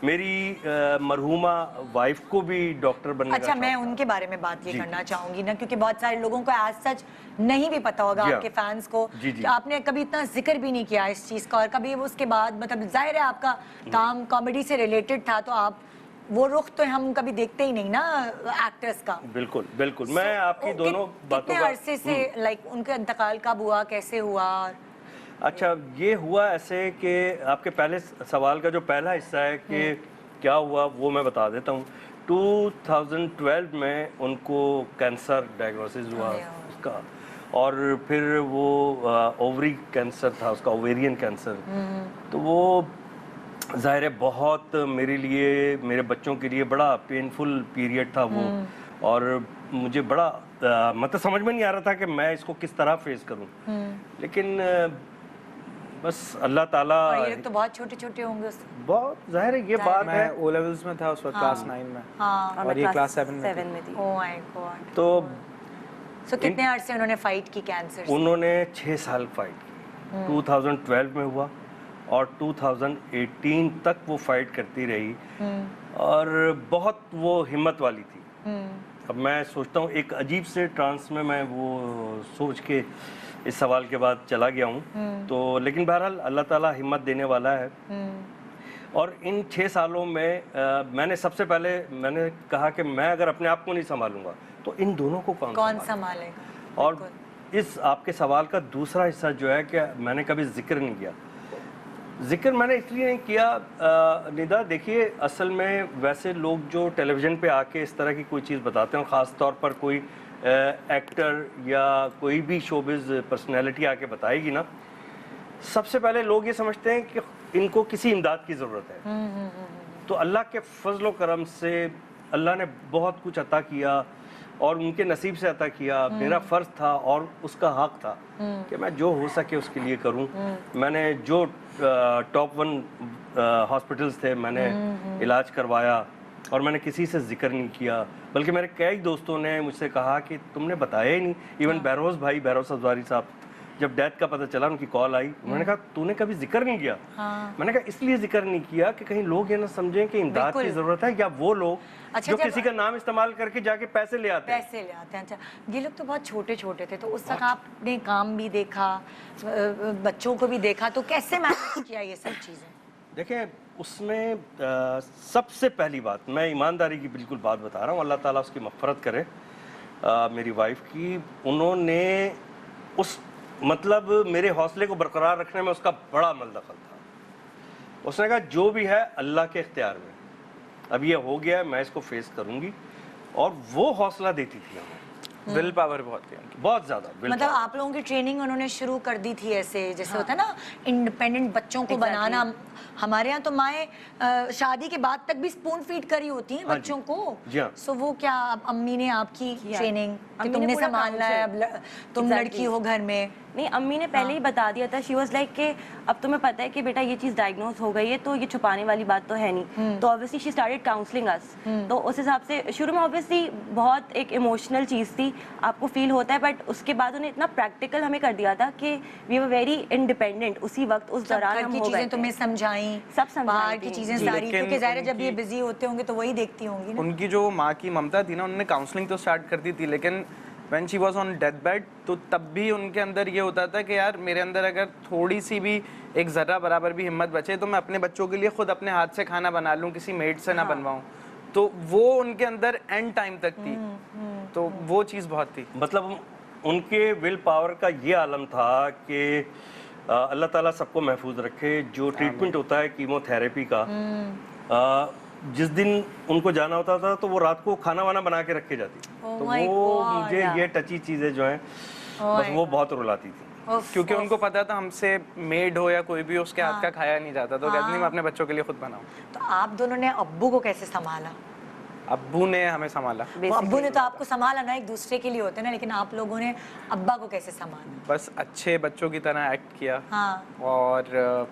میری مرحومہ وائف کو بھی ڈاکٹر بننے کا اچھا میں ان کے بارے میں بات یہ کرنا چاہوں گی نا، کیونکہ بہت سارے لوگوں کو ایز سچ نہیں بھی پتا ہوگا آپ کے فینس کو، آپ نے کبھی اتنا ذکر بھی نہیں کیا اس چیز کا، اور کبھی اس کے بعد مطلب ظاہر ہے آپ کا کام کامیڈی سے ریلیٹڈ تھا تو آپ وہ رخ تو ہم کبھی دیکھتے ہی نہیں نا ایکٹرز کا. بالکل بالکل. میں آپ کی دونوں باتوں کتنے عرصے سے لائک ان کا انتقال کب ہوا، کیسے ہوا؟ اچھا یہ ہوا ایسے کہ آپ کے پہلے سوال کا جو پہلا حصہ ہے کہ کیا ہوا وہ میں بتا دیتا ہوں. 2012 میں ان کو کینسر ڈائگنوسس ہوا اس کا، اور پھر وہ اووری کینسر تھا اس کا، اوویرین کینسر. تو وہ ظاہر ہے بہت میرے لیے، میرے بچوں کے لیے بڑا پینفل پیریڈ تھا وہ، اور مجھے بڑا مطلب سمجھ میں نہیں آ رہا تھا کہ میں اس کو کس طرح فیس کروں. لیکن بس اللہ تعالیٰ، یہ لوگ تو بہت چھوٹے چھوٹے ہوں گے، بہت ظاہر ہے یہ بات ہے. میں او لیولز میں تھا اس وقت، کلاس 9 میں، اور یہ کلاس 7 میں تھی. او مائی گاڈ. تو کتنے عرصے انہوں نے فائٹ کی کینسر سے؟ انہوں نے 6 سال فائٹ کی. 2012 میں ہوا اور 2018 تک وہ فائٹ کرتی رہی، اور بہت وہ ہمت والی تھی. اب میں سوچتا ہوں ایک عجیب سے ٹرانس میں وہ سوچ کے اس سوال کے بعد چلا گیا ہوں. تو لیکن بہرحال اللہ تعالیٰ ہمت دینے والا ہے. اور ان 6 سالوں میں میں نے سب سے پہلے میں نے کہا کہ میں اگر اپنے آپ کو نہیں سنبھالوں گا تو ان دونوں کو کون سنبھالے گا. اور اس آپ کے سوال کا دوسرا حصہ جو ہے کہ میں نے کبھی ذکر نہیں کیا. ذکر میں نے اس لیے نہیں کیا ندا، دیکھیے اصل میں ویسے لوگ جو ٹیلی ویژن پہ آ کے اس طرح کی کوئی چیز بتاتے ہیں، خاص طور پر کوئی ایکٹر یا کوئی بھی شوبز پرسنالٹی آ کے بتائے گی نا، سب سے پہلے لوگ یہ سمجھتے ہیں کہ ان کو کسی امداد کی ضرورت ہے. تو اللہ کے فضل و کرم سے اللہ نے بہت کچھ عطا کیا اور ان کے نصیب سے عطا کیا. میرا فرض تھا اور اس کا حق تھا کہ میں جو ہو سکے اس کے لیے کروں. میں نے جو ٹاپ 1 ہاسپٹلز تھے میں نے علاج کروایا، اور میں نے کسی سے ذکر نہیں کیا، بلکہ میرے کئی دوستوں نے مجھ سے کہا کہ تم نے بتایا ہی نہیں. ایون بہروز بھائی، بہروز افزاری صاحب، جب ڈیتھ کا پتہ چلا ان کی کال آئی، انہوں نے کہا تو نے کبھی ذکر نہیں کیا. میں نے کہا اس لیے ذکر نہیں کیا کہ کہیں لوگ یہ نہ سمجھیں کہ امداد کی ضرورت ہے، یا وہ لوگ جو کسی کا نام استعمال کر کے جا کے پیسے لے آتے ہیں. اچھا یہ لوگ تو بہت چھوٹے چھوٹے تھے، تو اس وقت آپ نے کام بھی دیکھا، بچوں کو بھی دیکھا، تو کیسے مینیج کیا یہ سب چیزیں؟ دیکھیں اس میں سب سے پہلی بات، میں ایمانداری کی بالکل بات بتا رہا ہوں، اللہ تعالیٰ اس کی مغفرت کرے میری وائف کی. انہوں نے اس مطلب میرے حوصلے کو برقرار رکھنے میں اس کا بڑا عمل دخل تھا. اس نے کہا جو بھی ہے اللہ کے اختیار میں، اب یہ ہو گیا میں اس کو فیس کروں گی، اور وہ حوصلہ دیتی تھی ہمیں. ول پاور بہت تھی، بہت زیادہ. مطلب آپ لوگوں کی ٹریننگ انہوں نے شروع کر دی تھی ایسے جیسے ہوتا ہے نا انڈیپینڈنٹ بچوں کو بنانا. ہمارے ہاں تو مائیں شادی کے بعد تک بھی سپون فیڈ کری ہوتی ہیں بچوں کو. سو وہ کیا امی نے آپ کی ٹریننگ کہ تم نے سنبھالنا ہے، اب تم لڑکی ہو گھر میں؟ نہیں، امی نے پہلے ہی بتا دیا تھا. شی واز لائک کہ اب تمہیں پتہ ہے کہ بیٹا یہ چیز ڈائگنوز ہو گئی ہے تو یہ چھپانے والی بات تو ہے نہیں. تو obviously she started counseling us. تو اس حساب سے شروع میں obviously بہت ایک ایموشنل چیز تھی، آپ کو فیل ہوتا ہے، بٹ اس کے بعد انہیں اتنا پریکٹیکل ہمیں کر دیا تھا کہ we were very independent. اسی وقت اس دوران ہم ہو گئے تھے. تمہیں سمجھائیں سب باہر کی چیزیں ساری، کیونکہ ظاہر ہے جب یہ بزی ہوتے ہوں گے تو وہی دیکھتی ہوں گی نا. ان کی جو ماں کی ممتا تھی نا، انہوں نے کاؤنسلنگ تو اسٹارٹ کر دی تھی، لیکن when she was on death bed تو تب بھی ان کے اندر یہ ہوتا تھا کہ یار میرے اندر اگر تھوڑی سی بھی ایک ذرہ برابر بھی ہمت بچے تو میں اپنے بچوں کے لیے خود اپنے ہاتھ سے کھانا بنا لوں، کسی میڈ سے نہ بنواؤں. تو وہ ان کے اندر اینڈ ٹائم تک تھی. تو وہ چیز بہت تھی. مطلب ان کے ول پاور کا یہ عالم تھا کہ اللہ تعالیٰ سب کو محفوظ رکھے. جو ٹریٹمنٹ ہوتا ہے کیمو تھراپی کا، جس دن ان کو جانا ہوتا تھا تو وہ رات کو کھانا وانا بنا کے رکھ کے جاتی. تو وہ مجھے یہ ٹچی چیزیں جو ہیں بس وہ بہت رلاتی تھی، کیونکہ ان کو پتا تھا ہم سے میڈ ہو یا کوئی بھی اس کے ہاتھ کا کھایا نہیں جاتا. تو کہتی میں اپنے بچوں کے لیے خود بناؤں. تو آپ دونوں نے ابو کو کیسے سنبھالا؟ ابو نے ہمیں سنبھالا. ابو نے تو آپ کو سنبھالا نا، ایک دوسرے کے لیے ہوتے نا، لیکن آپ لوگوں نے ابا کو کیسے سنبھالا؟ بس اچھے بچوں کی طرح ایکٹ کیا اور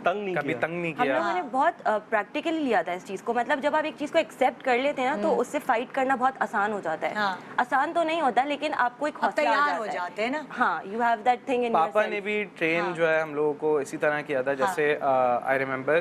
کبھی تنگ نہیں کیا. ہم لوگوں نے بہت پریکٹیکلی لیا تھا اس چیز کو. مطلب جب آپ ایک چیز کو ایکسیپٹ کر لیتے ہیں نا تو اس سے فائٹ کرنا بہت آسان ہو جاتا ہے. آسان تو نہیں ہوتا لیکن آپ کو ایک حوصلہ ہو جاتے ہیں نا. ہاں، you have that thing in your self. پاپا نے بھی ٹرین جو ہے ہم لوگوں کو اسی طرح کیا تھا. جیسے آئی ریممبر